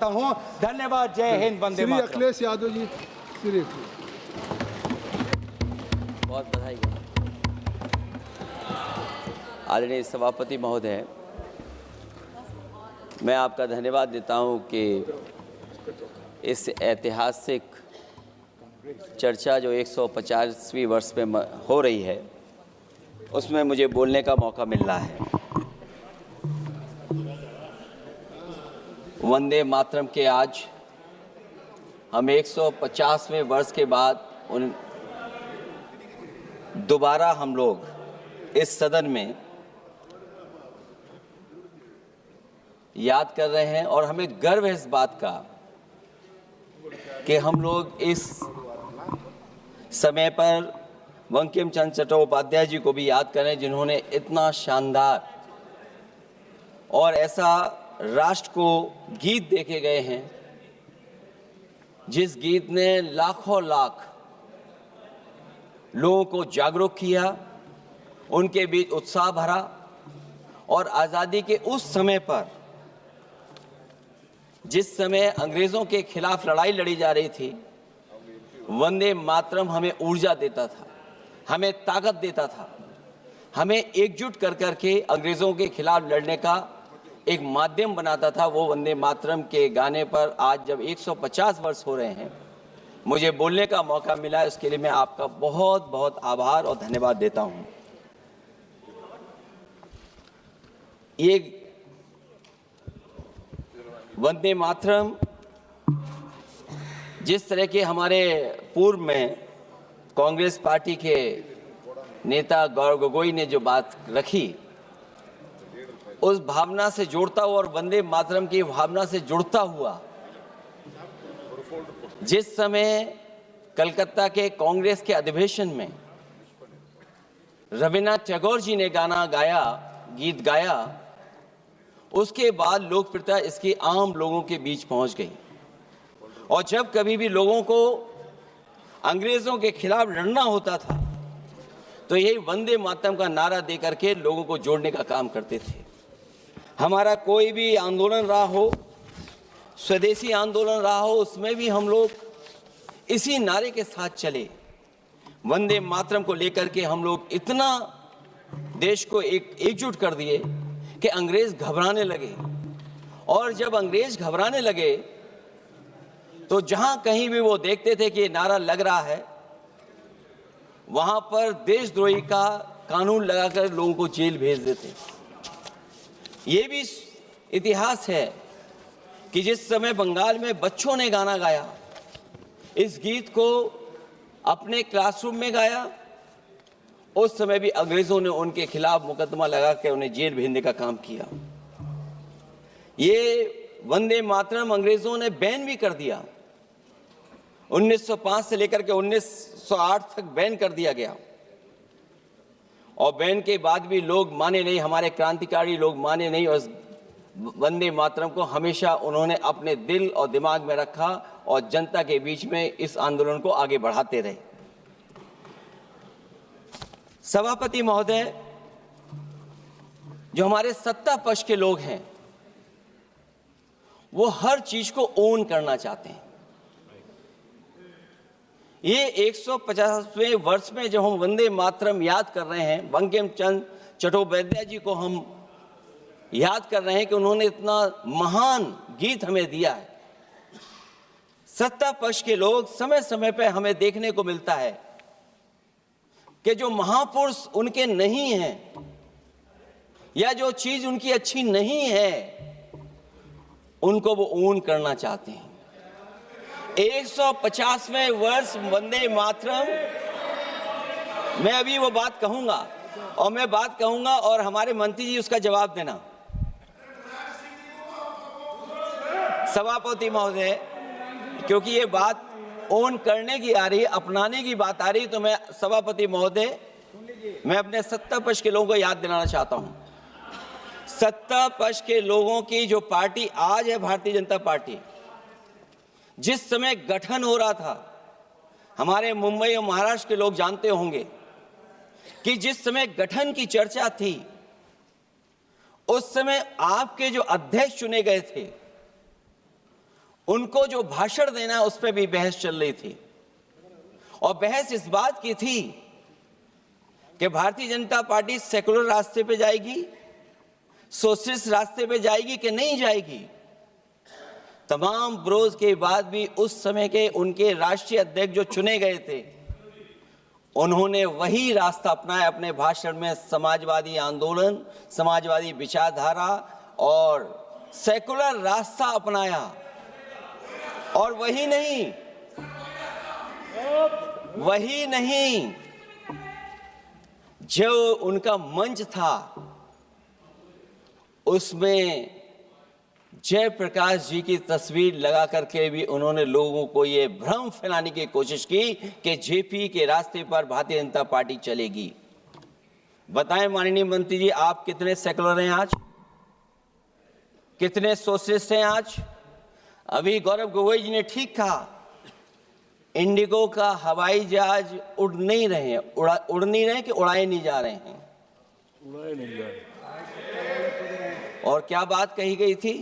चाहता हूं। धन्यवाद। जय हिंद, वंदे श्री मातरम। अखिलेश यादव जी, श्री बहुत बधाई। आदरणीय सभापति महोदय, मैं आपका धन्यवाद देता हूं कि इस ऐतिहासिक चर्चा जो 150वीं वर्ष में हो रही है उसमें मुझे बोलने का मौका मिल रहा है। वंदे मातरम के आज हम 150वें वर्ष के बाद दोबारा हम लोग इस सदन में याद कर रहे हैं और हमें गर्व है इस बात का कि हम लोग इस समय पर बंकिम चंद्र चट्टोपाध्याय जी को भी याद करें, जिन्होंने इतना शानदार और ऐसा राष्ट्र को गीत देके गए हैं जिस गीत ने लाखों लाख लोगों को जागरूक किया, उनके बीच उत्साह भरा और आज़ादी के उस समय पर जिस समय अंग्रेज़ों के खिलाफ लड़ाई लड़ी जा रही थी, वंदे मातरम हमें ऊर्जा देता था, हमें ताकत देता था, हमें एकजुट कर करके अंग्रेज़ों के खिलाफ लड़ने का एक माध्यम बनाता था। वो वंदे मातरम के गाने पर आज जब 150 वर्ष हो रहे हैं, मुझे बोलने का मौका मिला, इसके लिए मैं आपका बहुत बहुत आभार और धन्यवाद देता हूँ। ये वंदे मातरम जिस तरह के हमारे पूर्व में कांग्रेस पार्टी के नेता गौरव गोगोई ने जो बात रखी, उस भावना से जोड़ता हुआ और वंदे मातरम की भावना से जुड़ता हुआ जिस समय कलकत्ता के कांग्रेस के अधिवेशन में रविन्द्रनाथ टैगोर जी ने गाना गाया, गीत गाया, उसके बाद लोकप्रियता इसकी आम लोगों के बीच पहुंच गई। और जब कभी भी लोगों को अंग्रेजों के खिलाफ लड़ना होता था तो यही वंदे मातरम का नारा दे करके लोगों को जोड़ने का काम करते थे। हमारा कोई भी आंदोलन रहा हो, स्वदेशी आंदोलन रहा हो, उसमें भी हम लोग इसी नारे के साथ चले। वंदे मातरम को लेकर के हम लोग इतना देश को एकजुट कर दिए कि अंग्रेज घबराने लगे। और जब अंग्रेज घबराने लगे तो जहां कहीं भी वो देखते थे कि नारा लग रहा है, वहां पर देशद्रोही का कानून लगाकर लोगों को जेल भेज देते। ये भी इतिहास है कि जिस समय बंगाल में बच्चों ने गाना गाया, इस गीत को अपने क्लासरूम में गाया, उस समय भी अंग्रेजों ने उनके खिलाफ मुकदमा लगा के उन्हें जेल भेजने का काम किया। ये वंदे मातरम अंग्रेजों ने बैन भी कर दिया। 1905 से लेकर के 1908 तक बैन कर दिया गया और बैन के बाद भी लोग माने नहीं, हमारे क्रांतिकारी लोग माने नहीं और वंदे मातरम को हमेशा उन्होंने अपने दिल और दिमाग में रखा और जनता के बीच में इस आंदोलन को आगे बढ़ाते रहे। सभापति महोदय, जो हमारे सत्ता पक्ष के लोग हैं वो हर चीज को ओन करना चाहते हैं। ये 150वें वर्ष में जब हम वंदे मातरम याद कर रहे हैं, बंकिम चंद्र चट्टोपाध्याय जी को हम याद कर रहे हैं कि उन्होंने इतना महान गीत हमें दिया है। सत्ता पक्ष के लोग समय समय पर हमें देखने को मिलता है कि जो महापुरुष उनके नहीं हैं या जो चीज उनकी अच्छी नहीं है उनको वो ओन करना चाहते हैं। 150वें वर्ष वंदे मातरम, मैं अभी वो बात कहूंगा और मैं बात कहूंगा और हमारे मंत्री जी उसका जवाब देना। सभापति महोदय, क्योंकि ये बात ओन करने की आ रही, अपनाने की बात आ रही, तो मैं सभापति महोदय, मैं अपने सत्ता पक्ष के लोगों को याद दिलाना चाहता हूं। सत्ता पक्ष के लोगों की जो पार्टी आज है, भारतीय जनता पार्टी, जिस समय गठन हो रहा था, हमारे मुंबई और महाराष्ट्र के लोग जानते होंगे कि जिस समय गठन की चर्चा थी, उस समय आपके जो अध्यक्ष चुने गए थे उनको जो भाषण देना है उस पर भी बहस चल रही थी, और बहस इस बात की थी कि भारतीय जनता पार्टी सेकुलर रास्ते पे जाएगी, सोशलिस्ट रास्ते पे जाएगी कि नहीं जाएगी। तमाम विरोध के बाद भी उस समय के उनके राष्ट्रीय अध्यक्ष जो चुने गए थे, उन्होंने वही रास्ता अपनाया अपने भाषण में। समाजवादी आंदोलन, समाजवादी विचारधारा और सेकुलर रास्ता अपनाया। और वही नहीं, जो उनका मंच था उसमें जयप्रकाश जी की तस्वीर लगा करके भी उन्होंने लोगों को ये भ्रम फैलाने की कोशिश की कि जेपी के रास्ते पर भारतीय जनता पार्टी चलेगी। बताएं माननीय मंत्री जी, आप कितने सेकुलर हैं आज, कितने सोशलिस्ट हैं आज? अभी गौरव गोगोई जी ने ठीक कहा, इंडिगो का हवाई जहाज उड़ नहीं रहे हैं, उड़ नहीं रहे कि उड़ाए नहीं जा रहे हैं? उड़ाए नहीं जा रहे। और क्या बात कही गई थी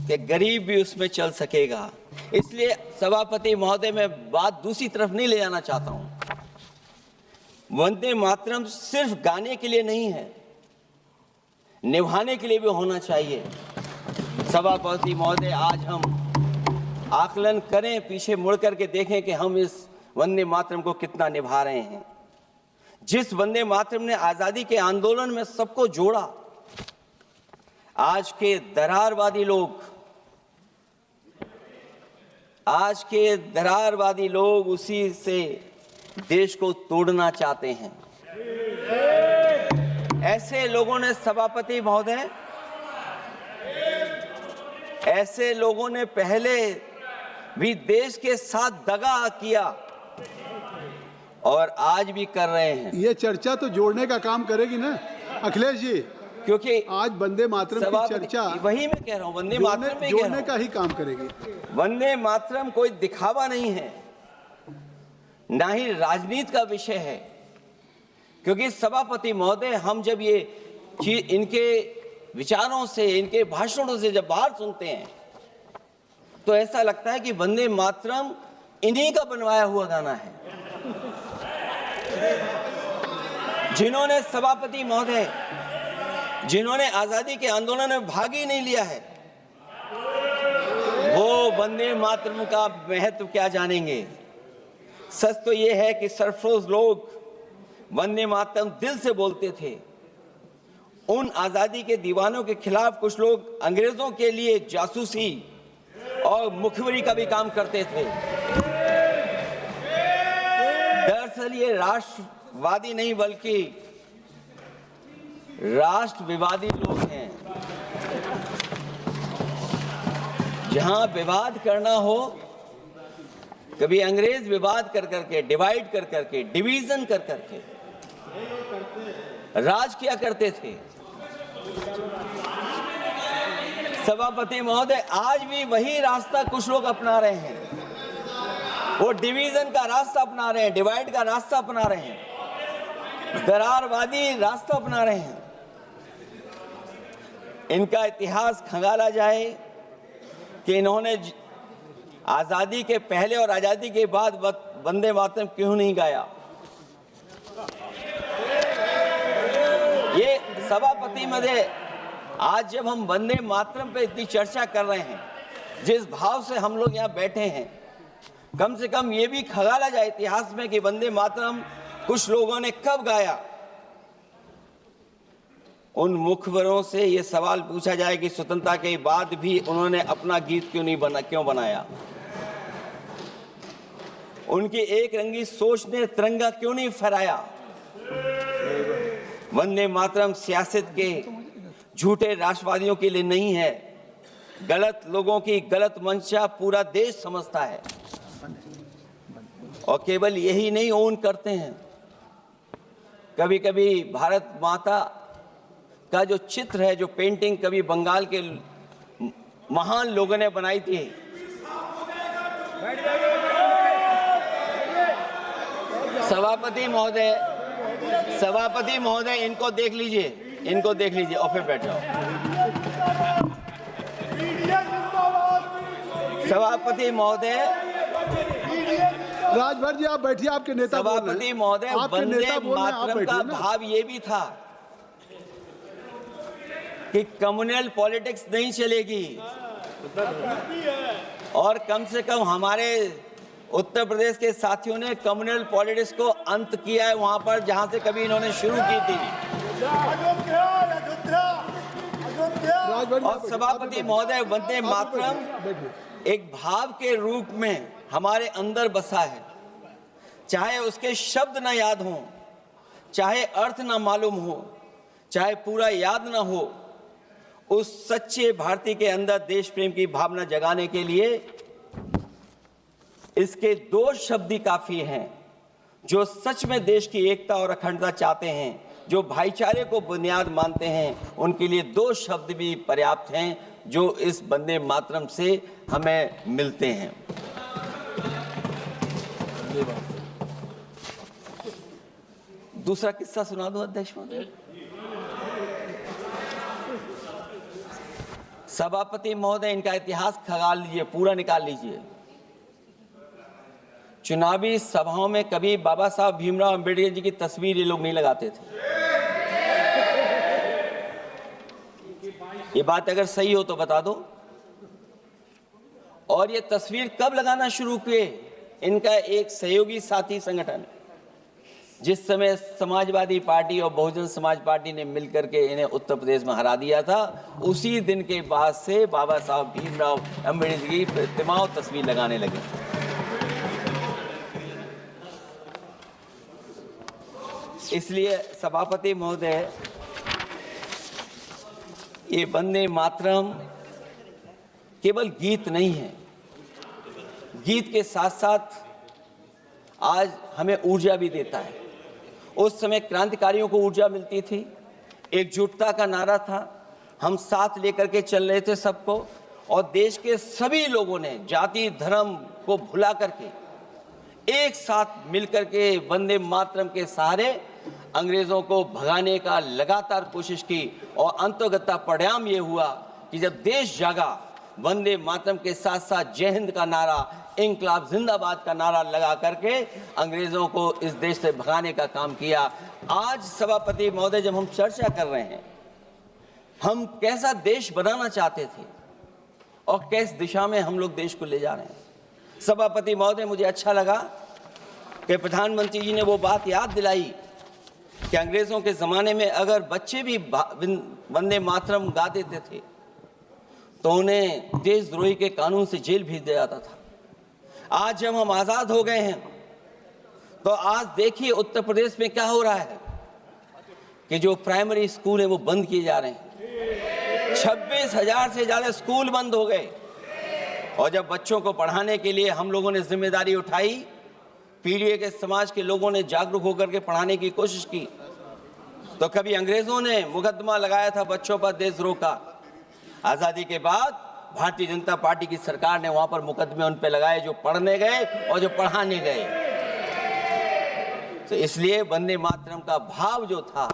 कि गरीब भी उसमें चल सकेगा। इसलिए सभापति महोदय, मैं बात दूसरी तरफ नहीं ले जाना चाहता हूं। वंदे मातरम सिर्फ गाने के लिए नहीं है, निभाने के लिए भी होना चाहिए। सभापति महोदय, आज हम आकलन करें, पीछे मुड़ करके देखें कि हम इस वंदे मातरम को कितना निभा रहे हैं। जिस वंदे मातरम ने आजादी के आंदोलन में सबको जोड़ा, आज के दरारवादी लोग उसी से देश को तोड़ना चाहते हैं। ऐसे लोगों ने, सभापति महोदय, ऐसे लोगों ने पहले भी देश के साथ दगा किया और आज भी कर रहे हैं। ये चर्चा तो जोड़ने का काम करेगी ना अखिलेश जी, क्योंकि आज वंदे मातरम की चर्चा, वही मैं कह रहा हूं, वंदे मातरम में जोड़ने का ही काम करेगी। वंदे मातरम कोई दिखावा नहीं है, ना ही राजनीति का विषय है। क्योंकि सभापति महोदय, हम जब ये चीज इनके विचारों से, इनके भाषणों से जब बाहर सुनते हैं तो ऐसा लगता है कि वंदे मातरम इन्हीं का बनवाया हुआ गाना है। जिन्होंने, सभापति महोदय, जिन्होंने आजादी के आंदोलन में भाग ही नहीं लिया है, वो वंदे मातरम का महत्व क्या जानेंगे। सच तो ये है कि सरफरोश लोग वंदे मातरम दिल से बोलते थे। उन आजादी के दीवानों के खिलाफ कुछ लोग अंग्रेजों के लिए जासूसी और मुखबिरी का भी काम करते थे। दरअसल ये राष्ट्रवादी नहीं बल्कि राष्ट्र विवादी लोग हैं। जहां विवाद करना हो, कभी अंग्रेज विवाद कर करके, डिवाइड कर करके, डिवीजन कर करके राज किया करते थे। सभापति महोदय, आज भी वही रास्ता कुछ लोग अपना रहे हैं। वो डिवीजन का रास्ता अपना रहे हैं, डिवाइड का रास्ता अपना रहे हैं, दरारवादी रास्ता अपना रहे हैं। इनका इतिहास खंगाला जाए कि इन्होंने आजादी के पहले और आजादी के बाद वंदे मातरम क्यों नहीं गाया। ये सभापति महोदय, आज जब हम वंदे मातरम पे इतनी चर्चा कर रहे हैं, जिस भाव से हम लोग यहाँ बैठे हैं, कम से कम ये भी खंगाला जाए इतिहास में कि वंदे मातरम कुछ लोगों ने कब गाया। उन मुखबरों से ये सवाल पूछा जाए कि स्वतंत्रता के बाद भी उन्होंने अपना गीत क्यों बनाया। उनकी एक रंगी सोच ने तिरंगा क्यों नहीं फहराया। वंदे मातरम सियासत के झूठे राष्ट्रवादियों के लिए नहीं है, गलत लोगों की गलत मंशा पूरा देश समझता है। और केवल यही नहीं ओन करते हैं, कभी कभी भारत माता का जो चित्र है, जो पेंटिंग कभी बंगाल के महान लोगों ने बनाई थी, सभापति महोदय इनको देख लीजिए और फिर बैठ जाओ। सभापति महोदय, राजभर जी आप बैठिए, आपके नेता बोल रहे हैं। सभापति महोदय, आपके वंदे नेता बोल रहे हैं, आप मातरम का बैठिए ना। भाव ये भी था कि कम्युनल पॉलिटिक्स नहीं चलेगी और कम से कम हमारे उत्तर प्रदेश के साथियों ने कम्युनल पॉलिटिक्स को अंत किया है वहां पर जहां से कभी इन्होंने शुरू की थी। राजभर जी, और सभापति महोदय, वंदे मातरम एक भाव के रूप में हमारे अंदर बसा है। चाहे उसके शब्द न याद हो, चाहे अर्थ न मालूम हो, चाहे पूरा याद न हो, उस सच्चे भारतीय के अंदर देश प्रेम की भावना जगाने के लिए इसके दो शब्द ही काफी हैं। जो सच में देश की एकता और अखंडता चाहते हैं, जो भाईचारे को बुनियाद मानते हैं, उनके लिए दो शब्द भी पर्याप्त हैं जो इस वंदे मातरम से हमें मिलते हैं। दूसरा किस्सा सुना दो अध्यक्ष महोदय। सभापति महोदय, इनका इतिहास खंगाल लीजिए, पूरा निकाल लीजिए। चुनावी सभाओं में कभी बाबा साहब भीमराव अंबेडकर जी की तस्वीर ये लोग नहीं लगाते थे। ये बात अगर सही हो तो बता दो। और ये तस्वीर कब लगाना शुरू किए? इनका एक सहयोगी साथी संगठन, जिस समय समाजवादी पार्टी और बहुजन समाज पार्टी ने मिलकर के इन्हें उत्तर प्रदेश में हरा दिया था, उसी दिन के बाद से बाबा साहब भीमराव अंबेडकर की प्रतिमा और तस्वीर लगाने लगे। इसलिए सभापति महोदय, ये वंदे मातरम केवल गीत नहीं है। गीत के साथ साथ आज हमें ऊर्जा भी देता है। उस समय क्रांतिकारियों को ऊर्जा मिलती थी, एकजुटता का नारा था, हम साथ लेकर के चल रहे थे सबको, और देश के सभी लोगों ने जाति धर्म को भुला करके एक साथ मिलकर के वंदे मातरम के सहारे अंग्रेजों को भगाने का लगातार कोशिश की। और अंततः परिणाम ये हुआ कि जब देश जागा, वंदे मातरम के साथ साथ जय हिंद का नारा, इंकलाब जिंदाबाद का नारा लगा करके अंग्रेजों को इस देश से भगाने का काम किया। आज सभापति महोदय, जब हम चर्चा कर रहे हैं, हम कैसा देश बनाना चाहते थे और किस दिशा में हम लोग देश को ले जा रहे हैं। सभापति महोदय, मुझे अच्छा लगा कि प्रधानमंत्री जी ने वो बात याद दिलाई कि अंग्रेजों के ज़माने में अगर बच्चे भी वंदे मातरम गा देते थे तो उन्हें देशद्रोही के कानून से जेल भेज दिया जाता था। आज जब हम आज़ाद हो गए हैं तो आज देखिए उत्तर प्रदेश में क्या हो रहा है कि जो प्राइमरी स्कूल है वो बंद किए जा रहे हैं। 26,000 से ज़्यादा स्कूल बंद हो गए। और जब बच्चों को पढ़ाने के लिए हम लोगों ने जिम्मेदारी उठाई, पीढ़ी के समाज के लोगों ने जागरूक होकर के पढ़ाने की कोशिश की, तो कभी अंग्रेजों ने मुकदमा लगाया था बच्चों पर देशद्रोह का। आज़ादी के बाद भारतीय जनता पार्टी की सरकार ने वहां पर मुकदमे उन पे लगाए जो पढ़ने गए और जो पढ़ाने गए। तो इसलिए वंदे मातरम का भाव जो था,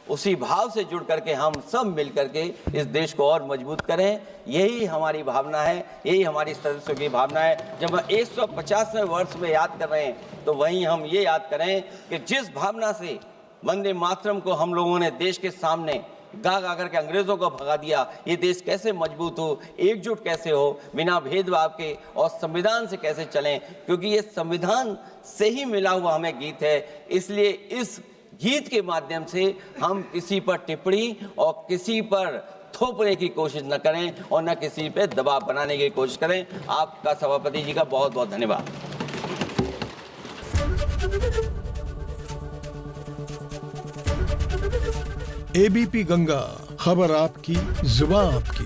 उसी भाव से जुड़ करके हम सब मिल करके इस देश को और मजबूत करें। यही हमारी भावना है, यही हमारी सदस्यों की भावना है। जब हम 150वें वर्ष में याद कर रहे हैं तो वहीं हम ये याद करें कि जिस भावना से वंदे मातरम को हम लोगों ने देश के सामने गा गा करके अंग्रेजों को भगा दिया, ये देश कैसे मजबूत हो, एकजुट कैसे हो, बिना भेदभाव के, और संविधान से कैसे चलें, क्योंकि ये संविधान से ही मिला हुआ हमें गीत है। इसलिए इस गीत के माध्यम से हम किसी पर टिप्पणी और किसी पर थोपने की कोशिश न करें और न किसी पे दबाव बनाने की कोशिश करें। आपका सभापति जी का बहुत बहुत धन्यवाद। एबीपी गंगा, खबर आपकी, जुबान आपकी।